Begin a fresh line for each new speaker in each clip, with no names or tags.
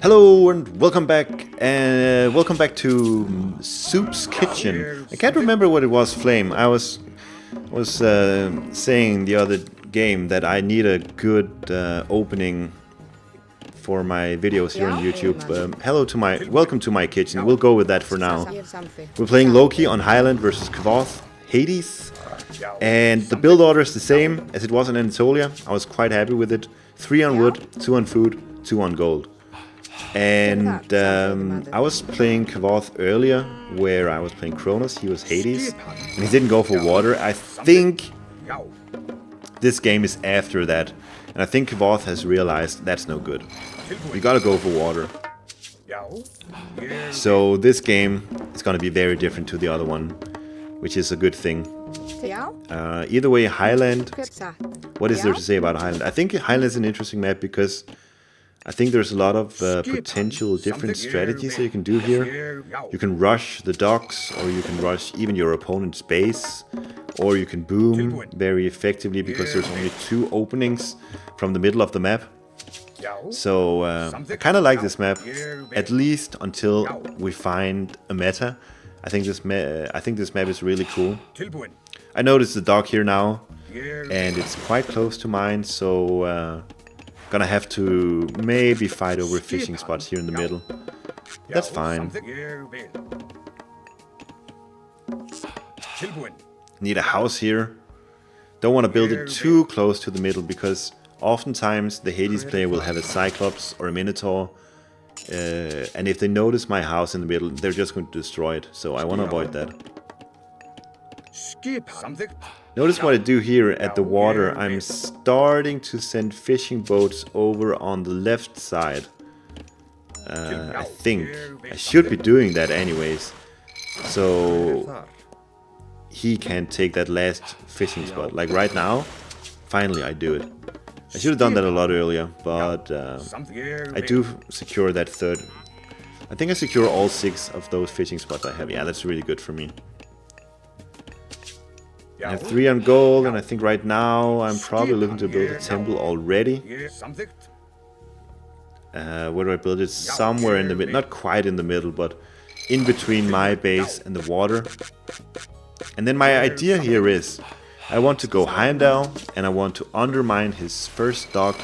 Hello and welcome back, to Soup's Kitchen. I can't remember what it was, Flame. I was saying the other game that I need a good opening for my videos here on YouTube. Welcome to my kitchen. We'll go with that for now. We're playing Loki on Highland versus Kvoth, Hades, and the build order is the same as it was in Anatolia. I was quite happy with it. 3 on wood, 2 on food, 2 on gold. And I was playing Kvoth earlier, where I was playing Kronos. He was Hades, and he didn't go for water. I think this game is after that, and I think Kvoth has realized that's no good. We gotta go for water. So this game is gonna be very different to the other one, which is a good thing. Either way, Highland. What is there to say about Highland? I think Highland is an interesting map because I think there's a lot of potential different strategies that you can do here. You can rush the docks, or you can rush even your opponent's base, or you can boom very effectively because there's only 2 openings from the middle of the map. So I kind of like this map, at least until we find a meta. I think this map is really cool. I noticed the dock here now, and it's quite close to mine, so gonna have to maybe fight over fishing spots here in the middle. That's fine. Need a house here. Don't want to build it too close to the middle because oftentimes the Hades player will have a Cyclops or a Minotaur. And if they notice my house in the middle, they're just going to destroy it. So I want to avoid that. Notice what I do here at the water. I'm starting to send fishing boats over on the left side. I think I should be doing that anyways, so he can take that last fishing spot. Like right now, finally I do it. I should have done that a lot earlier, but I do secure that third. I think I secure all 6 of those fishing spots I have. Yeah, that's really good for me. I have 3 on gold, and I think right now I'm probably looking to build a temple already. Where do I build it? Somewhere in the middle, not quite in the middle, but in between my base and the water. And then my idea here is, I want to go Heimdall, and I want to undermine his first dock,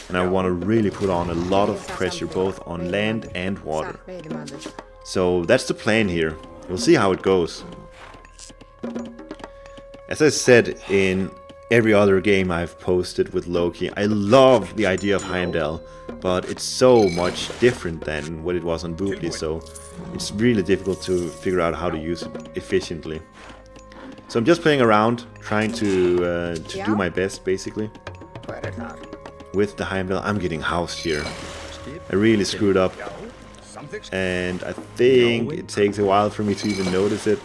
and I want to really put on a lot of pressure both on land and water. So that's the plan here. We'll see how it goes. As I said in every other game I've posted with Loki, I love the idea of Heimdall, but it's so much different than what it was on Booply, so it's really difficult to figure out how to use it efficiently. So I'm just playing around, trying to do my best, basically. With the Heimdall, I'm getting housed here. I really screwed up, and I think it takes a while for me to even notice it.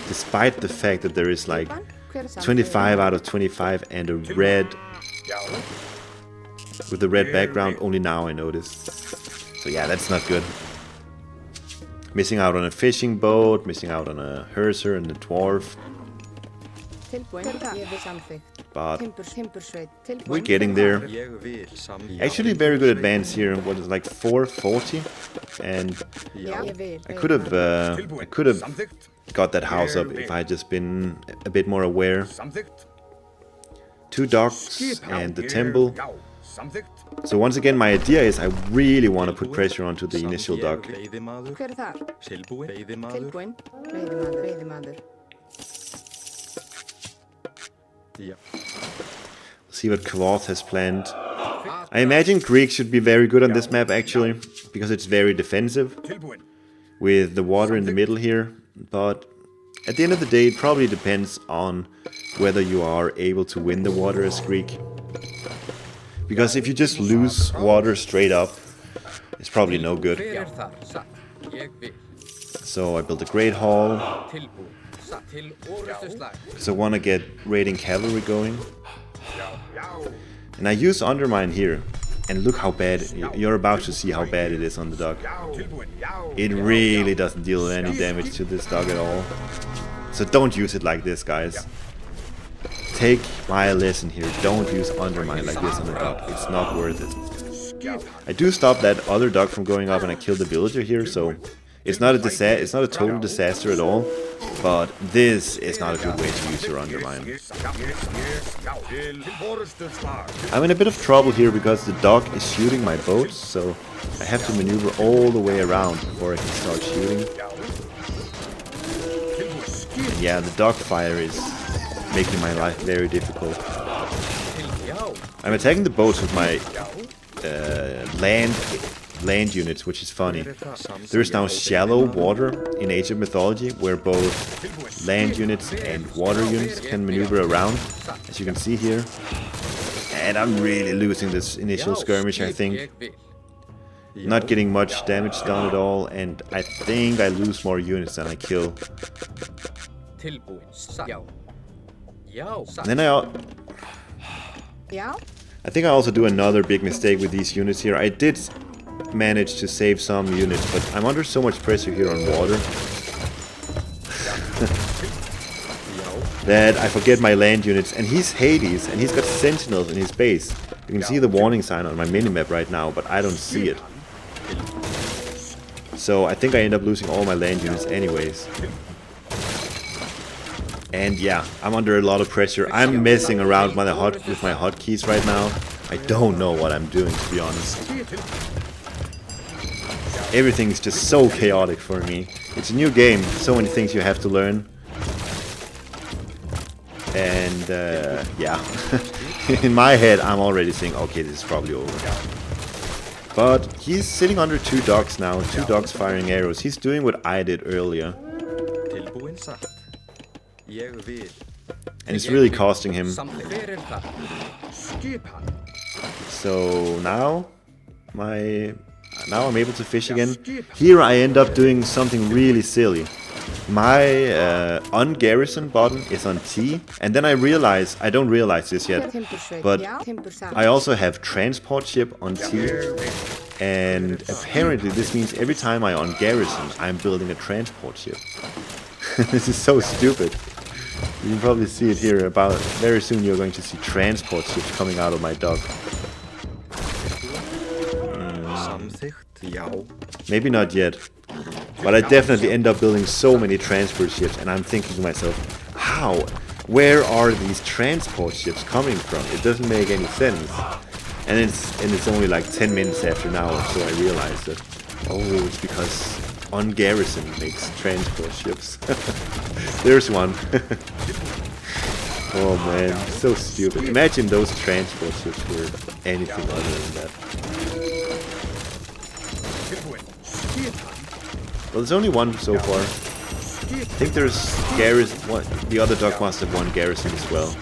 Despite the fact that there is like 25 out of 25 and a red with the red background, only now I noticed. So yeah, that's not good. Missing out on a fishing boat, missing out on a Herser and a dwarf. But we're getting there. Actually very good advance here. What is like 440, and I could have got that house up if I had just been a bit more aware. 2 docks and the temple. So once again, my idea is I really want to put pressure onto the initial dock. See what Kvoth has planned. I imagine Greek should be very good on this map actually, because it's very defensive with the water in the middle here. But at the end of the day, it probably depends on whether you are able to win the water as Greek. Because if you just lose water straight up, it's probably no good. So I built a great hall, because I want to get raiding cavalry going. And I use Undermine here. And look how bad, you're about to see how bad it is on the dock. It really doesn't deal any damage to this dog at all. So don't use it like this, guys. Take my lesson here. Don't use Undermine like this on the dock. It's not worth it. I do stop that other dog from going up, and I kill the villager here, so it's not a it's not a total disaster at all. But this is not a good way to use your Undermine. I'm in a bit of trouble here because the dog is shooting my boats, so I have to maneuver all the way around before I can start shooting. And yeah, the dog fire is making my life very difficult. I'm attacking the boats with my land units, which is funny. There is now shallow water in Age of Mythology, where both land units and water units can maneuver around, as you can see here. And I'm really losing this initial skirmish, I think. Not getting much damage done at all, and I think I lose more units than I kill. And then I think I also do another big mistake with these units here. I did manage to save some units, but I'm under so much pressure here on water that I forget my land units. And he's Hades, and he's got sentinels in his base. You can see the warning sign on my minimap right now, but I don't see it. So I think I end up losing all my land units anyways. And yeah, I'm under a lot of pressure. I'm messing around with my hotkeys right now. I don't know what I'm doing, to be honest. Everything's just so chaotic for me. It's a new game, so many things you have to learn. And yeah, in my head I'm already saying, okay, this is probably over. But he's sitting under 2 dogs now, 2 dogs firing arrows. He's doing what I did earlier. And it's really costing him. So now I'm able to fish again. Here I end up doing something really silly. My ungarrison button is on T, and then I don't realize this yet, but I also have transport ship on T, and apparently this means every time I ungarrison, I'm building a transport ship. This is so stupid. You can probably see it here. Very soon you're going to see transport ships coming out of my dock. Maybe not yet. But I definitely end up building so many transport ships, and I'm thinking to myself, how? Where are these transport ships coming from? It doesn't make any sense. And it's only like 10 minutes after now, so I realized that, oh, it's because ungarrison makes transport ships. There's one. Oh man, so stupid. Imagine those transport ships were anything other than that. Well, there's only one so far. I think there's garrison. The other dog must have one garrison as well.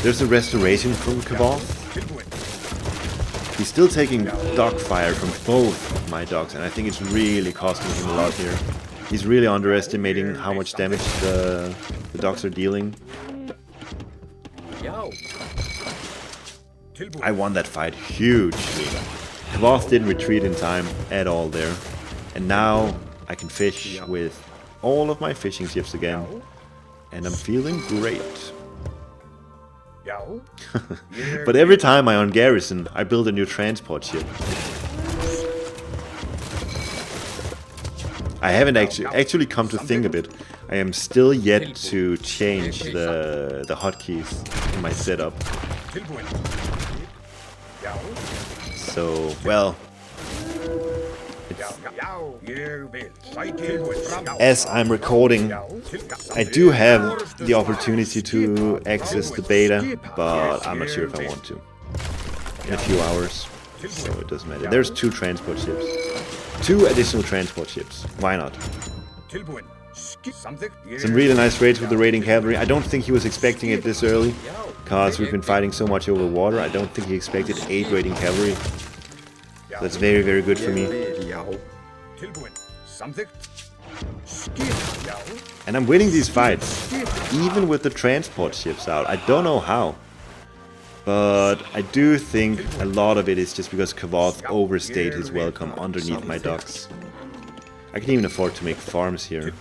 There's a restoration from Kvoth. He's still taking dog fire from both of my dogs, and I think it's really costing him a lot here. He's really underestimating how much damage the dogs are dealing. I won that fight hugely. Kvoth didn't retreat in time at all there. And now I can fish with all of my fishing ships again. And I'm feeling great. But every time I ungarrison, I build a new transport ship. I haven't actually come to think of it. I am still yet to change the hotkeys in my setup. So, well, as I'm recording, I do have the opportunity to access the beta, but I'm not sure if I want to. In a few hours, so it doesn't matter. There's 2 transport ships. 2 additional transport ships. Why not? Some really nice raids with the raiding cavalry. I don't think he was expecting it this early, because we've been fighting so much over water. I don't think he expected 8 raiding cavalry. So that's very, very good for me. And I'm winning these fights, even with the transport ships out. I don't know how. But I do think a lot of it is just because Kvoth overstayed his welcome underneath my docks. I can even afford to make farms here.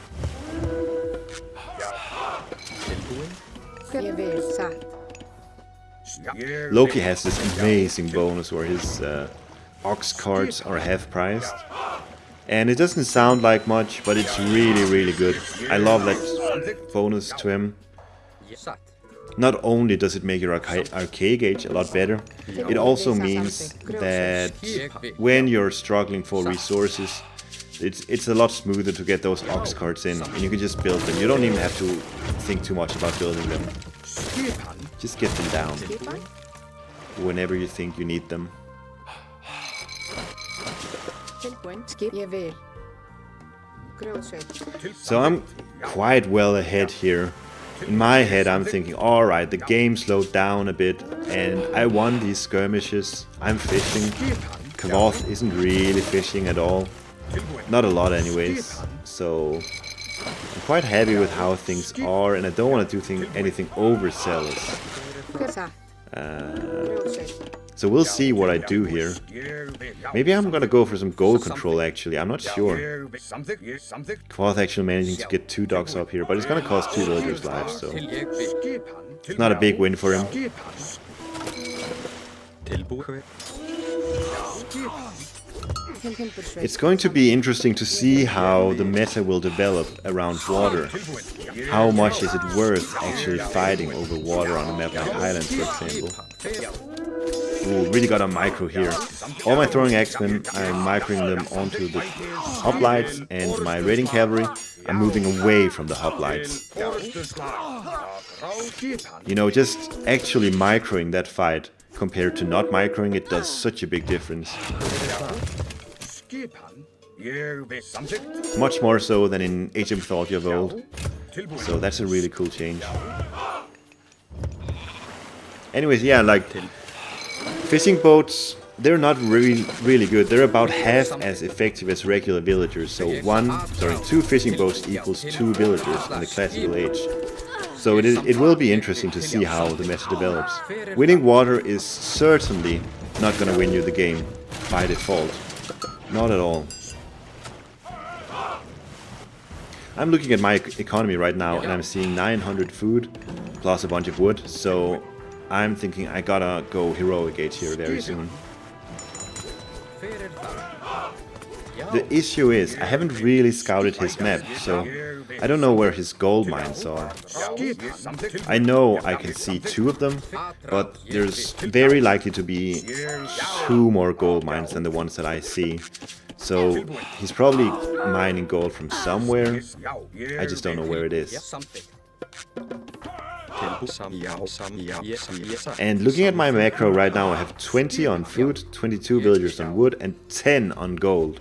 Loki has this amazing bonus where his ox carts are half priced. And it doesn't sound like much, but it's really, really good. I love that bonus to him. Not only does it make your arcade gauge a lot better, it also means that when you're struggling for resources, it's a lot smoother to get those ox carts in, and you can just build them. You don't even have to think too much about building them. Just get them down whenever you think you need them. So I'm quite well ahead here. In my head I'm thinking, alright, the game slowed down a bit and I won these skirmishes. I'm fishing. Kvoth isn't really fishing at all. Not a lot anyways. So I'm quite happy with how things are, and I don't want to do anything overzealous. So we'll see what I do here. Maybe I'm gonna go for some goal control actually, I'm not sure. Kvoth actually managing to get 2 dogs up here, but it's gonna cost 2 villagers' lives, so it's not a big win for him. It's going to be interesting to see how the meta will develop around water. How much is it worth actually fighting over water on a map like Highland, for example? Ooh, really got a micro here. All my throwing axemen, I'm microing them onto the hoplites, and my raiding cavalry, I'm moving away from the hoplites. You know, just actually microing that fight compared to not microing it does such a big difference. Much more so than in Age of Mythology of old. So that's a really cool change. Anyways, yeah, like fishing boats, they're not really good. They're about half as effective as regular villagers. So 2 fishing boats equals 2 villagers in the classical age. So it will be interesting to see how the meta develops. Winning water is certainly not gonna win you the game by default. Not at all. I'm looking at my economy right now and I'm seeing 900 food plus a bunch of wood, so I'm thinking I gotta go heroic age here very soon. The issue is, I haven't really scouted his map, so I don't know where his gold mines are. I know I can see 2 of them, but there's very likely to be 2 more gold mines than the ones that I see. So he's probably mining gold from somewhere, I just don't know where it is. And looking at my macro right now, I have 20 on food, 22 villagers on wood, and 10 on gold.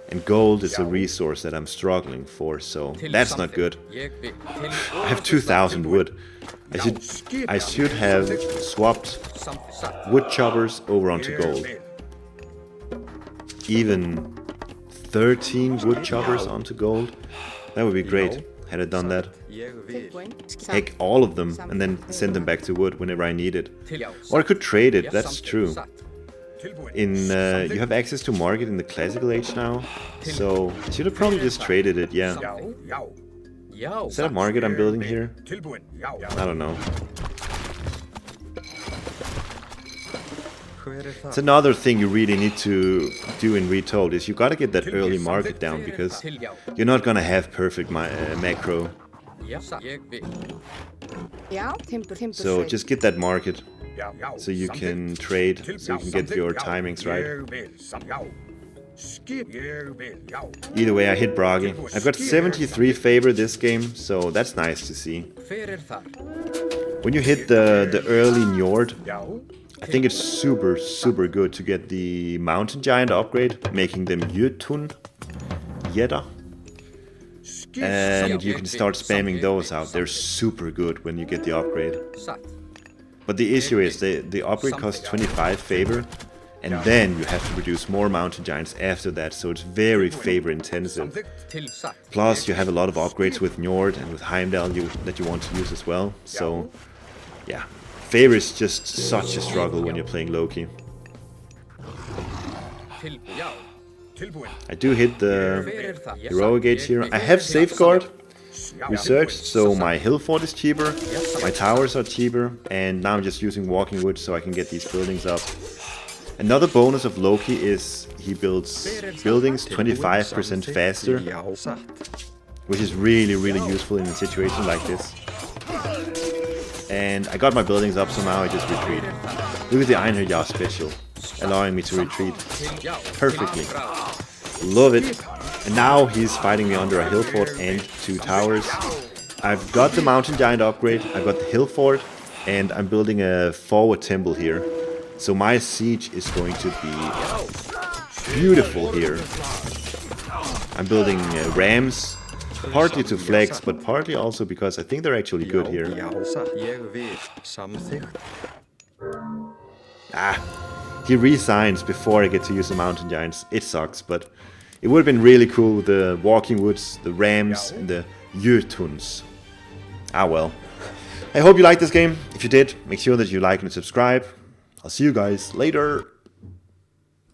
And gold is a resource that I'm struggling for, so that's not good. I have 2,000 wood. I should have swapped wood choppers over onto gold. Even 13 wood choppers onto gold. That would be great, had I done that. Heck, all of them, and then send them back to wood whenever I need it. Or I could trade it, that's true. You have access to market in the classical age now, so I should have probably just traded it, yeah. Is that a market I'm building here? I don't know. It's another thing you really need to do in Retold, is you gotta get that early market down, because you're not gonna have perfect macro. So just get that market, so you can trade, so you can get your timings right. Either way, I hit Bragi. I've got 73 favor this game, so that's nice to see. When you hit the early Njord, I think it's super good to get the Mountain Giant upgrade, making them Jötun, Jedda. And you can start spamming those out. They're super good when you get the upgrade. But the issue is the upgrade costs 25 favor, and then you have to produce more Mountain Giants after that, so it's very favor intensive. Plus you have a lot of upgrades with Njord and with Heimdall that you want to use as well, so yeah. Favor is just such a struggle when you're playing Loki. I do hit the heroic gauge here. I have safeguard researched, so my hill fort is cheaper, my towers are cheaper, and now I'm just using walking wood so I can get these buildings up. Another bonus of Loki is he builds buildings 25% faster, which is really, really useful in a situation like this. And I got my buildings up, so now I just retreat. Look at the Heimdall special, allowing me to retreat perfectly. Love it. And now he's fighting me under a hill fort and 2 towers. I've got the mountain giant upgrade, I've got the hill fort, and I'm building a forward temple here. So my siege is going to be beautiful here. I'm building rams, partly to flex, but partly also because I think they're actually good here. He resigns before I get to use the mountain giants. It sucks, but it would have been really cool with the walking woods, the rams, and the Jötuns. Ah well. I hope you liked this game. If you did, make sure that you like and subscribe. I'll see you guys later.